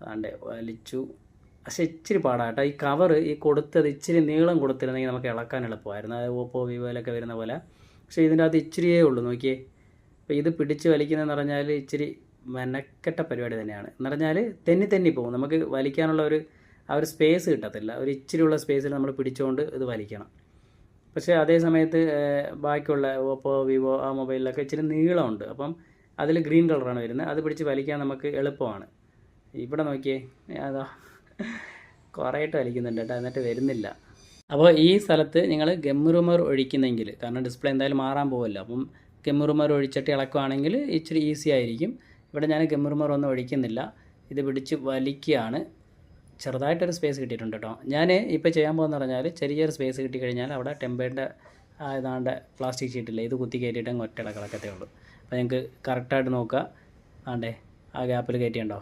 അതാണ്ട് വലിച്ചു. പക്ഷേ ഇച്ചിരി പാടാട്ടോ. ഈ കവർ ഈ കൊടുത്തത് ഇച്ചിരി നീളം കൊടുത്തിരുന്നെങ്കിൽ നമുക്ക് ഇളക്കാൻ എളുപ്പമായിരുന്നു. അത് ഓപ്പോ വിവോയിലൊക്കെ വരുന്ന പോലെ. പക്ഷേ ഇതിൻ്റെ അകത്ത് ഇച്ചിരിയേ ഉള്ളൂ, നോക്കിയേ. അപ്പോൾ ഇത് പിടിച്ച് വലിക്കുന്നതെന്ന് പറഞ്ഞാൽ ഇച്ചിരി മെനക്കെട്ട പരിപാടി തന്നെയാണ്. എന്ന് പറഞ്ഞാൽ തെന്നി പോകും. നമുക്ക് വലിക്കാനുള്ള ആ ഒരു സ്പേസ് കിട്ടത്തില്ല. ഒരു ഇച്ചിരിയുള്ള സ്പേസിൽ നമ്മൾ പിടിച്ചുകൊണ്ട് ഇത് വലിക്കണം. പക്ഷേ അതേ സമയത്ത് ബാക്കിയുള്ള ഓപ്പോ വിവോ ആ മൊബൈലിലൊക്കെ ഇച്ചിരി നീളമുണ്ട്. അപ്പം അതിൽ ഗ്രീൻ കളറാണ് വരുന്നത്. അത് പിടിച്ച് വലിക്കാൻ നമുക്ക് എളുപ്പമാണ്. ഇവിടെ നോക്കിയേ, അതാ കുറേയിട്ട് വലിക്കുന്നുണ്ട് കേട്ടോ, എന്നിട്ട് വരുന്നില്ല. അപ്പോൾ ഈ സ്ഥലത്ത് നിങ്ങൾ ഗമ്മുറുമർ ഒഴിക്കുന്നെങ്കിൽ, കാരണം ഡിസ്പ്ലേ എന്തായാലും മാറാൻ പോകുമല്ലോ, അപ്പം ഗമ്മുറുമർ ഒഴിച്ചിട്ട് ഇളക്കുവാണെങ്കിൽ ഇച്ചിരി ഈസി ആയിരിക്കും. ഇവിടെ ഞാൻ ഗമ്മുറുമർ ഒന്നും ഒഴിക്കുന്നില്ല. ഇത് പിടിച്ച് വലിക്കുകയാണ്. ചെറുതായിട്ടൊരു സ്പേസ് കിട്ടിയിട്ടുണ്ട് കേട്ടോ. ഞാൻ ഇപ്പോൾ ചെയ്യാൻ പോകുന്നത് പറഞ്ഞാൽ ചെറിയൊരു സ്പേസ് കിട്ടിക്കഴിഞ്ഞാൽ അവിടെ ടെമ്പേർഡ് ഏതാണ്ട് പ്ലാസ്റ്റിക് ഷീറ്റില്ല, ഇത് കുത്തി കയറ്റിയിട്ട് അങ്ങ് ഒറ്റ ഇളക്കത്തേ ഉള്ളൂ. അപ്പോൾ നിങ്ങൾക്ക് കറക്റ്റായിട്ട് നോക്കുക. ആണ്ടേ ആ ഗ്യാപ്പിൽ കയറ്റിയുണ്ടോ?